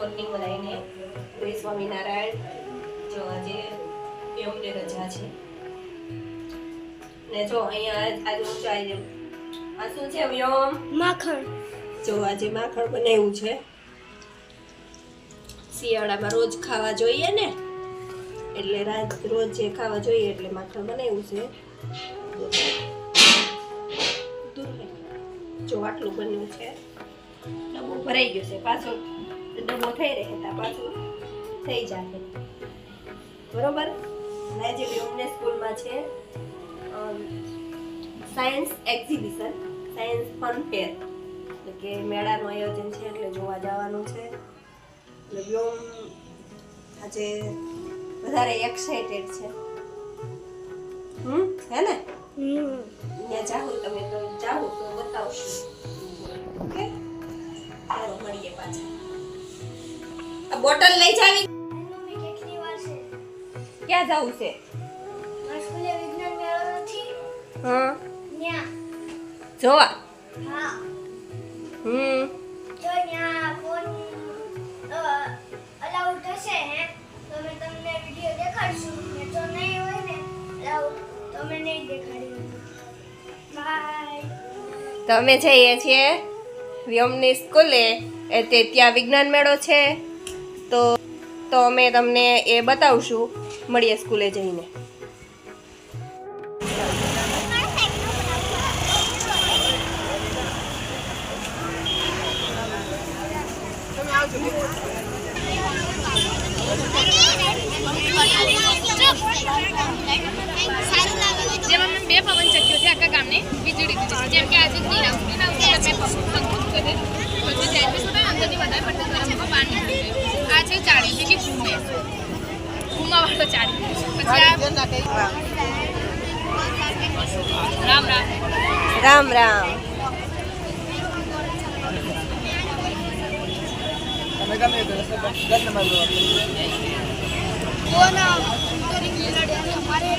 Morning બધાને જય સ્વામિનારાયણ. જો આજે એમને રજા છે ને જો અહીંયા આજે હું ચાઈ આ શું છે વ્યોમ માખણ. જો આજે માખણ બનાવ્યું છે. શિયાળામાં રોજ ખાવા જોઈએ ને એટલે રોજ જે ખાવા જોઈએ એટલે માખણ બનાવ્યું છે. જો આટલું બન્યું છે. ડબ્બો ભરાઈ ગયો છે, પાછો ડબ્બો થઈ રહે તા પાછું થઈ જાય બરોબર. આજે વ્યોમને સ્કૂલમાં છે science exhibition, science fun fair એટલે કે મેળાનું આયોજન છે એટલે જોવા જવાનું છે. એટલે વ્યોમ આજે વધારે એક્સાઇટેડ છે. હે ને ત્યાં જાઓ તમે તો જાઓ તો બતાવશું. ઓકે ચાલો મળીએ પાછા. આ બોટલ લઈ જાવી. ક્યાં જાવું છે? સ્કૂલે વિજ્ઞાન મેળો નથી. હા ન્યા. જોવા. હા. જો ન્યા ફોન અલાઉડ થશે હે તો અમે તમને વિડિયો દેખાડશું. ને જો નહીં હોય ને અલાઉડ તો અમે નહીં દેખાડીએ. બાય. તો અમે જઈએ છીએ વ્યોમની સ્કૂલે. તે ત્યાં વિજ્ઞાન મેળો છે તો અમે તમને એ બતાવશું. મળીએ સ્કૂલે જઈને. જેમાં મેં 2 પવન ચક્યો છે આખા ગામને વીજળી દીધી. જેમ કે આજે ગ્રીન હાઉસ મેં પંખો કરી પછી જેન્ટ્સ બધા અંદરની વધારે પડતા ગરમમાં બહાર નીકળી ગયું. આ છે ચાળી જે કે ઘૂમાવાળો ચાળી. પછી આ રામ રામ રામ રામ. वो ना उधर की लड़ाई हमारे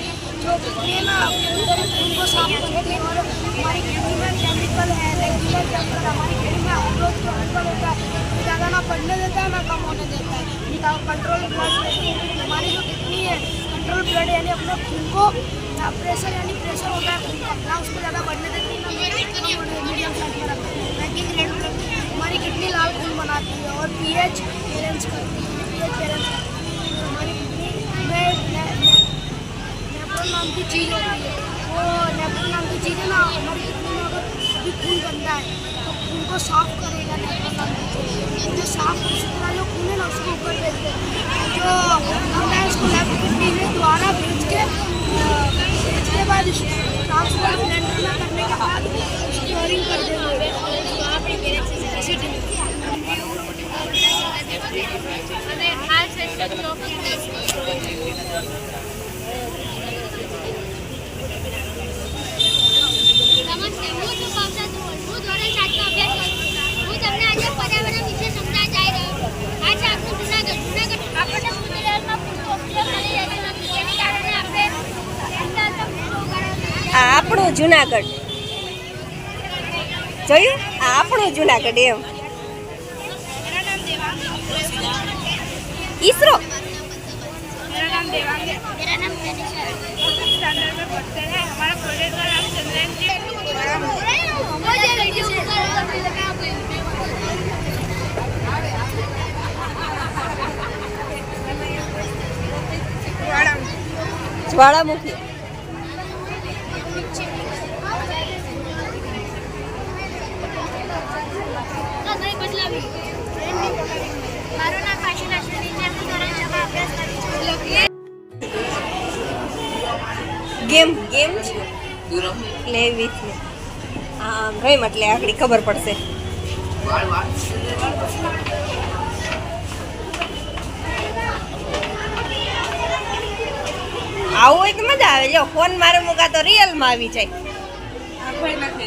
जो कितने ना उधर उनको साफ करते हैं और हमारी खेती में केमिकल है रेगुलर चक्कर हमारी खेती में हम लोग जो अंकल होता है वो ज़्यादा ना बढ़ने देता है ना कम होने देता है. कंट्रोल ब्लड हमारी जो किडनी है कंट्रोल ब्लड यानी अपने खून को प्रेशर यानी प्रेशर होता है खून का ना उसको ज़्यादा बढ़ने देती है मीडियम साइज में रखते हैं. पैकिंग रेड हमारी किडनी लाल खून बनाती है और पीएच बैलेंस करती है. पीएच बैलेंस हमारी नेफ्रॉन नाम की चीज़ होती है. वो नेफ्रॉन नाम की चीज़ है ना हमारी किडनी में अगर कभी खून बनता है तो खून को साफ करेगा नेफ्रॉन नाम की चीज़. जो साफ सुथरा जो खून है ना उसको ऊपर भेजते हैं. जो हमने इसको लेफ्ट किडनी में द्वारा भेज के बाद ट्रांसफर सिलेंडर में करने के बाद स्टोरिंग कर देंगे. અને આ છે સ્ટેચ્યુ ઓફ નમસ્તે, હું છું પાવસા ધોળ. હું ધોરણ 7 નો અભ્યાસ કરું છું. હું તમને આજે પર્યાવરણ વિશે સમજાવવા જઈ રહ્યો છું. આ છે આપણું જૂનાગઢ. આપણને કુદરતમાં પૂરતો ઓક્સિજન મળી રહેતો નથી. જેને કારણે આપણે આ આપણું જૂનાગઢ જોયું. આ આપણું જૂનાગઢ એમ. ઈસરો. मेरा नाम देवांग है. मेरा नाम तनिषा है. स्टैंडर्ड में पढ़ते हैं. हमारा प्रोजेक्ट का नाम चंद्रयान जी. જ્વાળામુખી. મારું નામ કાશીના છે. હું ધોરણ 6 માં અભ્યાસ કરું છું. ગેમ છે પ્લે વિથ મી. હા ગેમ એટલે આગળ ખબર પડશે. આવું હોય તો મજા આવે. જો ફોન મારે મૂકા તો રિયલમાં આવી જાય.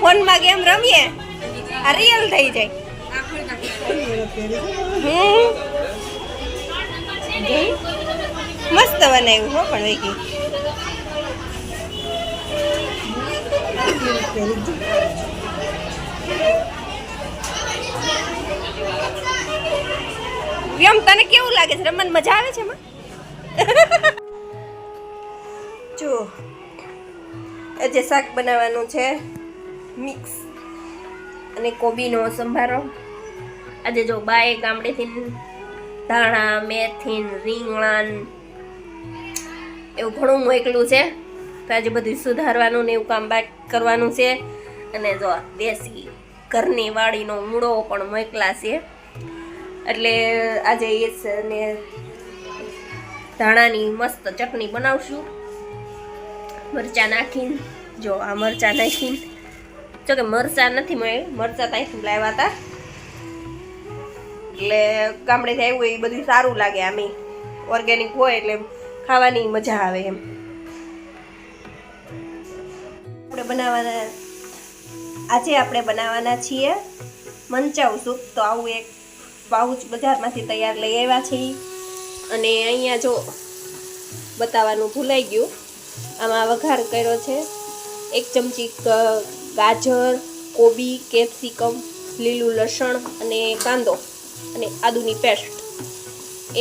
ફોનમાં ગેમ રમીએ આ રિયલ થઈ જાય. મસ્ત બનાવ્યું હો પણ વૈકી. વ્યમ આજે શાક બનાવવાનું છે મિક્સ અને કોબીનો સંભારો. આજે જો બાએ ગામડેથી ધાણા, મેથી, રીંગણાં એવું ઘણું મોકલું છે. તો આજે બધું સુધારવાનું ને એવું કામ બાક કરવાનું છે. અને જો દેશી ઘરની વાડીનો મૂળો પણ મોકલા છે. એટલે આજે એ ને ધાણાની મસ્ત ચટણી બનાવશું મરચાં નાખીને. જો આ મરચાં નાખીને, જો કે મરચાં નથી મરચાં ત્યાંથી લાવ્યા હતા. એટલે ગામડેથી આવ્યું હોય એ બધું સારું લાગે. આમે ઓર્ગેનિક હોય એટલે ખાવાની મજા આવે એમ. આપણે બનાવવાના છીએ મંચાઉ સૂપ. તો આવું એક પાઉચ બજારમાંથી તૈયાર લઈ આવ્યા છીએ. અને અહીંયા જો બતાવવાનું ભૂલાઈ ગયું, આમાં વઘાર કર્યો છે 1 ચમચી ગાજર, કોબી, કેપ્સિકમ, લીલું લસણ અને કાંદો અને આદુની પેસ્ટ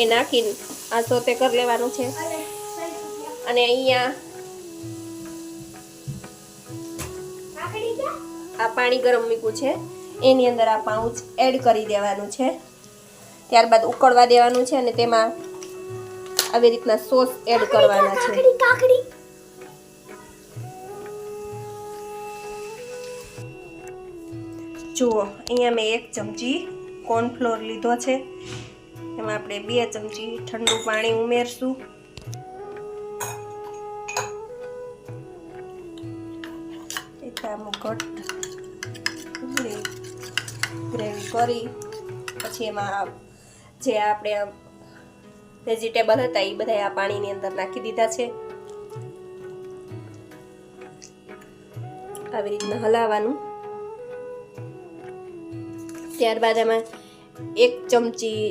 એ નાખીને આ સોતે કરી લેવાનું છે. અને અહીંયા આ પાણી ગરમ મૂક્યું છે, એની અંદર આ પાઉચ એડ કરી દેવાનું છે. ત્યારબાદ ઉકળવા દેવાનું છે અને તેમાં આવી રીતના સોસ એડ કરવાના છે. જુઓ અહીંયા મેં 1 ચમચી કોર્નફ્લોર લીધો છે. એમાં આપણે 2 ચમચી ઠંડુ પાણી ઉમેરશું. ગ્રેવી કરી પછી એમાં જે આપણે વેજીટેબલ હતા એ બધા આ પાણીની અંદર નાખી દીધા છે. આવી રીતના હલાવવાનું. ત્યારબાદ એમાં 1 ચમચી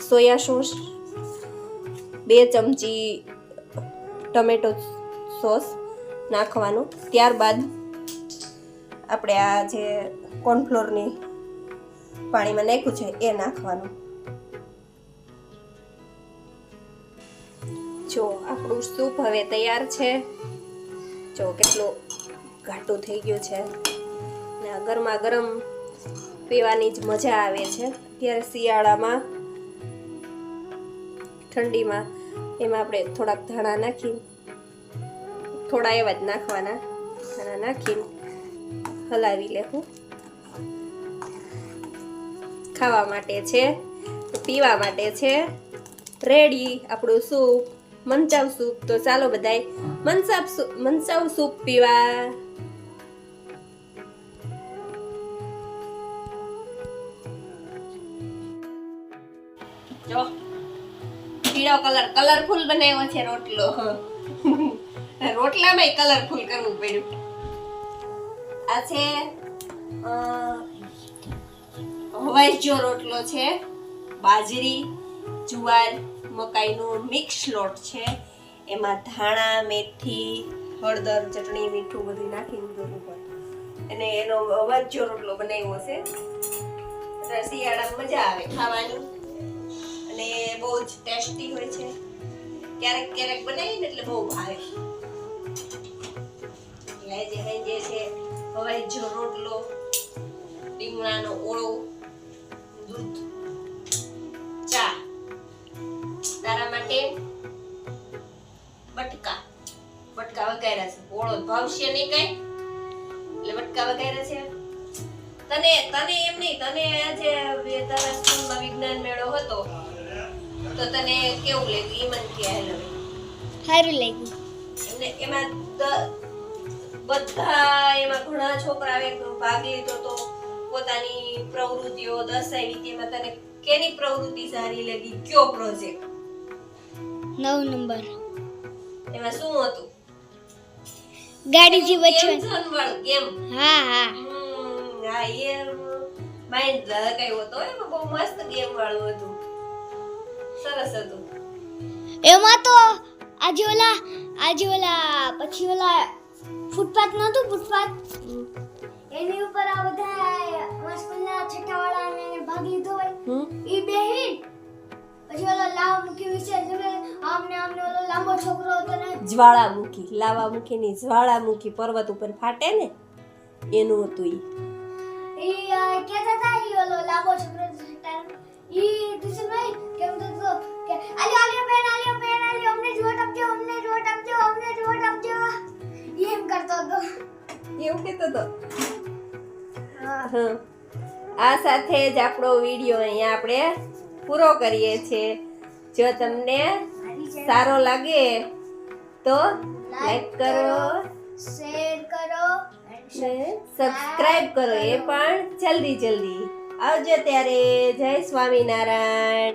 સોયા સોસ, 2 ચમચી ટમેટો સોસ નાખવાનું. ત્યારબાદ આપણે આ જે કોર્નફ્લોરની પાણીમાં નાખ્યું છે એ નાખવાનું. જો આપણું સૂપ હવે તૈયાર છે. જો કેટલું ઘાટું થઈ ગયું છે ને આ ગરમા ગરમ પીવાની જ મજા આવે છે. અત્યારે શિયાળામાં, ઠંડીમાં એમાં આપણે થોડાક ધાણા નાખી, થોડા એવા જ નાખવાના, ધાણા નાખીને હલાવી લેવું. ખાવા માટે છે, પીવા માટે છે રેડી આપણું સૂપ, મંચાવ સૂપ. તો ચાલો બધાય મંચાવ સૂપ પીવા. જો પીળો કલરફુલ બનાવ્યો છે રોટલો. રોટલામાં કલરફુલ કરવું પડ્યું. આ છે હવાઈજો રોટલો છે, બાજરી, જુવાર, મકાઈનો મિક્સ લોટ છે. એમાં ધાણા, મેથી, હળદર, ચટણી, મીઠું બધું નાખીને દૂધ ઉપર અને એનો હવાઈજો રોટલો બનાવ્યો છે. શિયાળામાં મજા આવે ખાવાની અને બહુ જ ટેસ્ટી હોય છે. ક્યારેક ક્યારેક બનાવીને એટલે બહુ ભાવે. જે છે હવાઈજો રોટલો, રીંગણાનો ઓળો, દૂધ, ચા. તારા માટે બટકા વગાડ્યા છે. ઓળો ભાવશે નહીં કઈ એટલે બટકા વગાડ્યા છે. તને એમ નહીં, તને આજે તારા સ્કૂલમાં વિજ્ઞાન મેળો હતો તો તને કેવું લાગ્યું ઈ મને કહે. સારું લાગ્યું. એમાં બધા એમાં ઘણા છોકરાએ ભાગ લીધો તો પોતાની પ્રવૃત્તિઓ દર્શાવી. તેમાં તને કેની પ્રવૃત્તિ સારી લાગી? કયો પ્રોજેક્ટ? 9 નંબર. એમાં શું હતું? ગાડીથી બચવા. ગેમ. હા. હા એ માઇન્ડ લગાવ્યો હતો. એમાં બહુ મસ્ત ગેમ વાળું હતું, સરસ હતું. એમાં તો આજે ઓલા પછી ઓલા ફૂટપાથ નહોતું, ફૂટપાથ એની ઉપર આ બધા અમારા સ્કૂલના છઠ્ઠાવાળાને ભાગ લીધો હોય ઈ બેહીન પછી ઓલો લાવ મૂકી વિશે તમે આમને ઓલો લાંબો છોકરો હતો ને જ્વાળામુખી, લાવામુખીની જ્વાળામુખી પર્વત ઉપર ફાટે ને એનું હતું ઈ. કહેતા હતા ઈ ઓલો લાંબો છોકરો ઈ દિશુભાઈ કેમ તો કે આલ્યો પેન અમને જોટ આપજો એમ કરતો હતો. એવું કહેતો હતો. હા. આ સાથે જ આપણો વિડીયો અહીંયા આપણે પૂરો કરીએ છીએ. જો તમને સારો લાગે તો લાઈક કરો, શેર કરો ને સબસ્ક્રાઇબ કરો, એ પણ જલ્દી. આવજો ત્યારે. જય સ્વામિનારાયણ.